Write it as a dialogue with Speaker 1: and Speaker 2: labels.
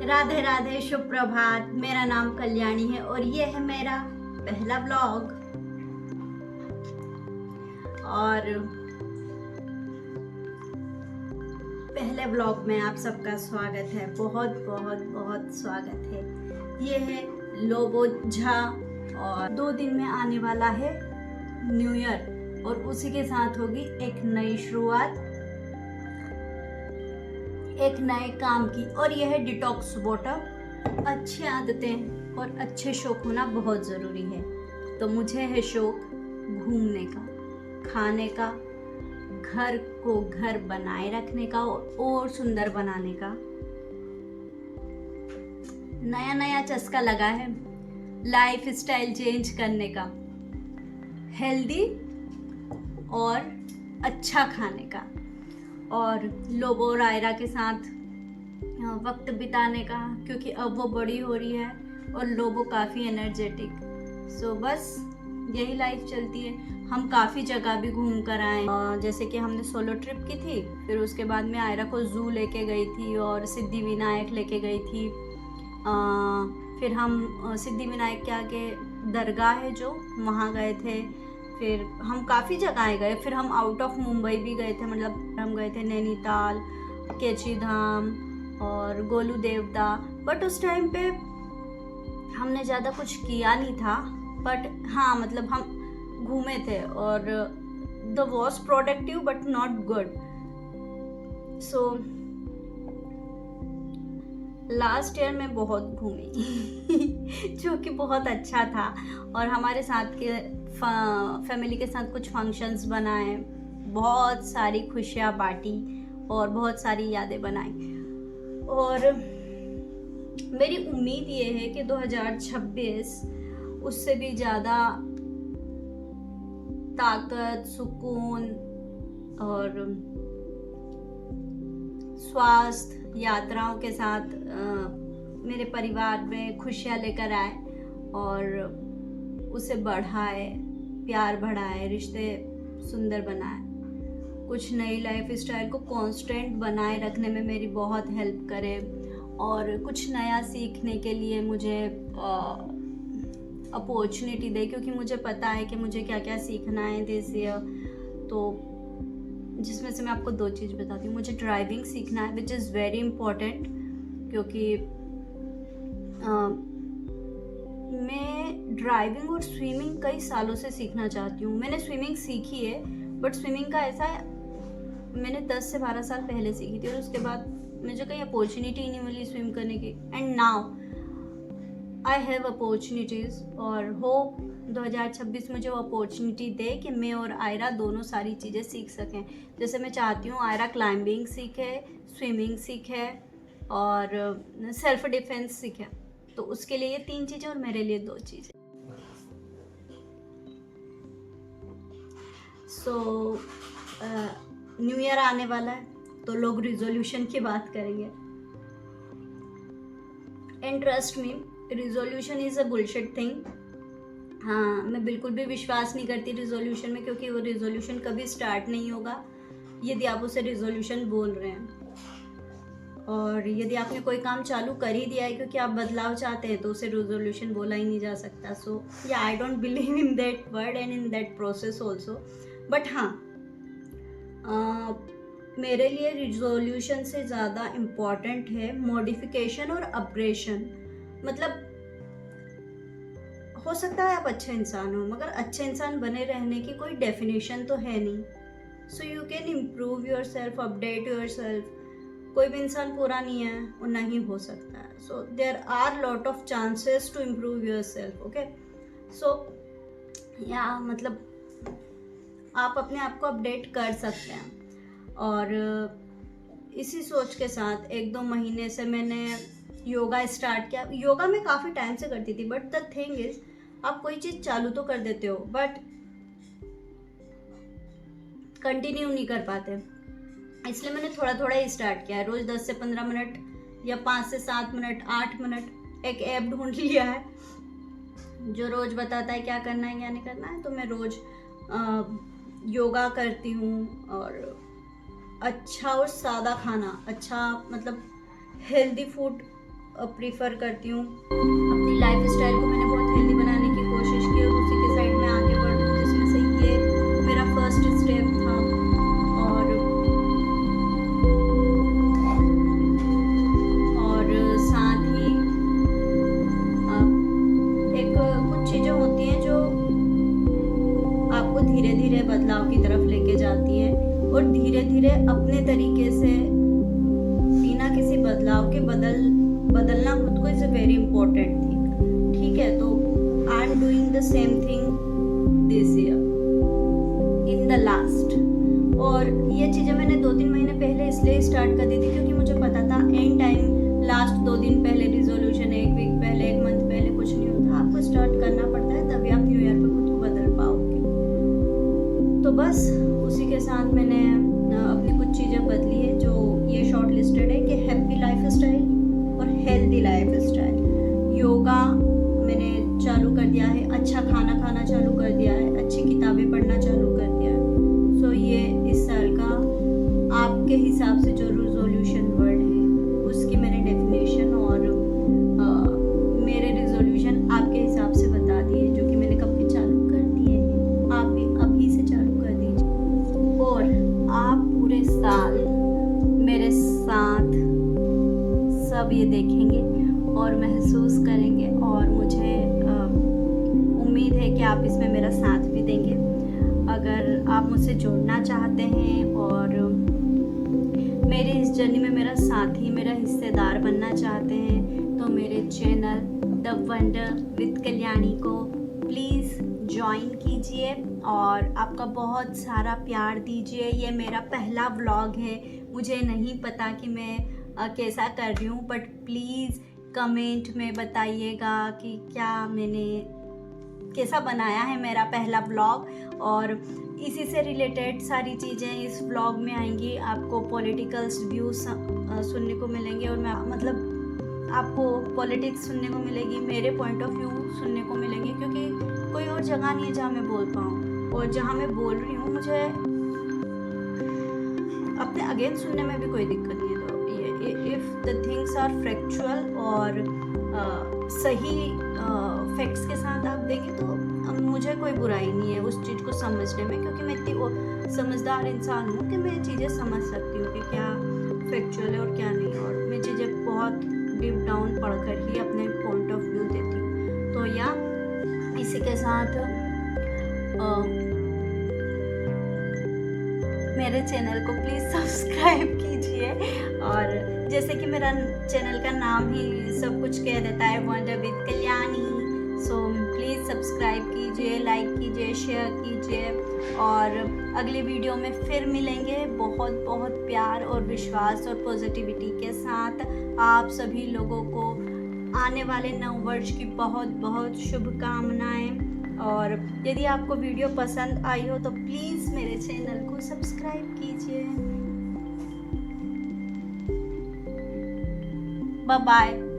Speaker 1: राधे राधे, शुभ प्रभात। मेरा नाम कल्याणी है और ये है मेरा पहला ब्लॉग। और पहले ब्लॉग में आप सबका स्वागत है, बहुत बहुत बहुत स्वागत है। ये है लोबो झा और 2 दिन में आने वाला है न्यू ईयर और उसी के साथ होगी एक नई शुरुआत, एक नए काम की। और यह है डिटॉक्स वाटर। अच्छी आदतें और अच्छे शौक होना बहुत ज़रूरी है। तो मुझे है शौक घूमने का, खाने का, घर को घर बनाए रखने का और सुंदर बनाने का। नया नया चस्का लगा है लाइफ स्टाइल चेंज करने का, हेल्दी और अच्छा खाने का, और लोबो और आयरा के साथ वक्त बिताने का, क्योंकि अब वो बड़ी हो रही है और लोबो काफ़ी एनर्जेटिक। सो बस यही लाइफ चलती है। हम काफ़ी जगह भी घूम कर आए, जैसे कि हमने सोलो ट्रिप की थी, फिर उसके बाद में आयरा को जू लेके गई थी और सिद्धि विनायक लेके गई थी। फिर हम सिद्धि विनायक के आगे दरगाह है जो, वहाँ गए थे। फिर हम काफ़ी जगह गए। फिर हम आउट ऑफ मुंबई भी गए थे, मतलब हम गए थे नैनीताल, केची धाम और गोलू देवता। बट उस टाइम पे हमने ज़्यादा कुछ किया नहीं था, बट हाँ मतलब हम घूमे थे और the was productive but not good. So last year में बहुत घूमी जो कि बहुत अच्छा था। और हमारे साथ के फैमिली के साथ कुछ फंक्शंस बनाए, बहुत सारी खुशियाँ बांटी और बहुत सारी यादें बनाई। और मेरी उम्मीद ये है कि 2026 उससे भी ज़्यादा ताकत, सुकून और स्वास्थ्य, यात्राओं के साथ मेरे परिवार में खुशियाँ लेकर आए और उसे बढ़ाए, प्यार बढ़ाए, रिश्ते सुंदर बनाए, कुछ नई लाइफ स्टाइल को कांस्टेंट बनाए रखने में मेरी बहुत हेल्प करे और कुछ नया सीखने के लिए मुझे अपॉर्चुनिटी दे, क्योंकि मुझे पता है कि मुझे क्या क्या सीखना है दिस ईयर। तो जिसमें से मैं आपको 2 चीज़ बताती हूँ। मुझे ड्राइविंग सीखना है, विच इज़ वेरी इम्पोर्टेंट, क्योंकि मैं ड्राइविंग और स्विमिंग कई सालों से सीखना चाहती हूँ। मैंने स्विमिंग सीखी है, बट स्विमिंग का ऐसा है, मैंने 10 से 12 साल पहले सीखी थी और उसके बाद मुझे कहीं अपॉर्चुनिटी ही नहीं मिली स्विम करने की। And now I have opportunities और होप 2026 मुझे वो अपॉर्चुनिटी दे कि मैं और आयरा दोनों सारी चीज़ें सीख सकें। जैसे मैं चाहती हूँ आयरा क्लाइंबिंग सीखे, स्विमिंग सीखे और सेल्फ डिफेंस सीखे। तो उसके लिए ये 3 चीज़ें और मेरे लिए 2 चीज़ें। सो न्यू ईयर आने वाला है तो लोग रिजोल्यूशन की बात करेंगे। And trust me, resolution is a bullshit thing. हाँ, मैं बिल्कुल भी विश्वास नहीं करती रिजोल्यूशन में, क्योंकि वो रिजोल्यूशन कभी स्टार्ट नहीं होगा यदि आप उसे रिजोल्यूशन बोल रहे हैं। और यदि आपने कोई काम चालू कर ही दिया है क्योंकि आप बदलाव चाहते हैं, तो उसे रिजोल्यूशन बोला ही नहीं जा सकता। सो या I don't believe in that word and in that process also. But हाँ, मेरे लिए रिजोल्यूशन से ज़्यादा इम्पॉर्टेंट है मॉडिफिकेशन और अपग्रेशन। मतलब हो सकता है आप अच्छे इंसान हो, मगर अच्छे इंसान बने रहने की कोई डेफिनेशन तो है नहीं। So you can improve your self, update your self. कोई भी इंसान पूरा नहीं है और नहीं हो सकता है। So there are lot of chances to improve yourself. Okay, so या मतलब आप अपने आप को अपडेट कर सकते हैं। और इसी सोच के साथ 1-2 महीने से मैंने योगा स्टार्ट किया। योगा मैं काफ़ी टाइम से करती थी, बट द थिंग इज आप कोई चीज़ चालू तो कर देते हो बट कंटिन्यू नहीं कर पाते। इसलिए मैंने थोड़ा थोड़ा ही स्टार्ट किया है। रोज़ 10 से 15 मिनट या 5 से 7 मिनट, 8 मिनट। एक ऐप ढूंढ लिया है जो रोज़ बताता है क्या करना है क्या नहीं करना है। तो मैं रोज़ योगा करती हूँ और अच्छा और सादा खाना, अच्छा मतलब हेल्दी फूड प्रीफर करती हूँ। अपनी लाइफ स्टाइल को मैंने बहुत हेल्दी बनाने की कोशिश की और उसी के साइड में आगे बढ़ हूँ, जिसमें से ये मेरा फर्स्ट स्टेप था। और साथ ही एक कुछ चीज़ें होती हैं जो आपको धीरे धीरे बदलाव की तरफ लेके जाती हैं, और धीरे धीरे अपने तरीके से बिना किसी बदलाव के बदलना खुद को is a very important thing. ठीक है, तो I am doing the same thing this year in the last. और ये चीज़ें मैंने 2-3 महीने पहले इसलिए स्टार्ट कर दी थी क्योंकि मुझे पता था एंड टाइम लास्ट 2 दिन पहले रिजोल्यूशन, 1 वीक पहले, 1 मंथ पहले कुछ नहीं होता। आपको स्टार्ट करना पड़ता है, तभी आप न्यू ईयर पर खुद को बदल पाओगे। तो बस उसी के साथ मैंने अपनी कुछ चीज़ें बदली है जो ये शॉर्ट लिस्टेड है कि हैप्पी लाइफ स्टाइल और हेल्दी लाइफ स्टाइल। योगा मैंने चालू कर दिया है, अच्छा खाना खाना चालू कर दिया है, अच्छी किताबें पढ़ना चालू कर दिया है। सो ये इस साल का आपके हिसाब से जो रिजोल्यूशन वर्ड है उसकी मैंने डेफिनेशन और मेरे रिजोल्यूशन आपके हिसाब से बता दिए, जो कि मैंने कब भी चालू कर दिए हैं। आप भी अभी से चालू कर दीजिए और आप पूरे साल मेरे साथ सब ये देखेंगे और महसूस करेंगे, और मुझे उम्मीद है कि आप इसमें मेरा साथ भी देंगे। अगर आप मुझसे जुड़ना चाहते हैं और मेरी इस जर्नी में मेरा साथी, मेरा हिस्सेदार बनना चाहते हैं, तो मेरे channel the wonder with Kalyani को प्लीज़ ज्वाइन कीजिए और आपका बहुत सारा प्यार दीजिए। ये मेरा पहला व्लॉग है, मुझे नहीं पता कि मैं कैसा कर रही हूँ, बट प्लीज़ कमेंट में बताइएगा कि क्या मैंने कैसा बनाया है मेरा पहला व्लॉग। और इसी से रिलेटेड सारी चीज़ें इस व्लॉग में आएंगी। आपको पॉलिटिकल व्यूज़ सुनने को मिलेंगे, और मैं मतलब आपको पॉलिटिक्स सुनने को मिलेगी, मेरे पॉइंट ऑफ व्यू सुनने को मिलेंगे, क्योंकि कोई और जगह नहीं है जहाँ मैं बोल पाऊँ। और जहाँ मैं बोल रही हूँ मुझे अपने अगेन सुनने में भी कोई दिक्कत नहीं है। तो ये if the things are factual और सही फैक्ट्स के साथ आप देंगे तो मुझे कोई बुराई नहीं है उस चीज़ को समझने में, क्योंकि मैं इतनी समझदार इंसान हूँ कि मैं चीज़ें समझ सकती हूँ कि क्या फैक्चुअल है और क्या नहीं, और मैं चीज़ें बहुत डीप डाउन पढ़कर ही अपने पॉइंट ऑफ व्यू देती हूँ। तो या इसी के साथ मेरे चैनल को प्लीज़ सब्सक्राइब कीजिए, और जैसे कि मेरा चैनल का नाम ही सब कुछ कह देता है, wonder with Kalyani. So please subscribe कीजिए, लाइक कीजिए, शेयर कीजिए, और अगली वीडियो में फिर मिलेंगे बहुत बहुत प्यार और विश्वास और पॉजिटिविटी के साथ। आप सभी लोगों को आने वाले नव वर्ष की बहुत बहुत शुभकामनाएं। और यदि आपको वीडियो पसंद आई हो तो प्लीज़ मेरे चैनल को सब्सक्राइब कीजिए। Bye bye.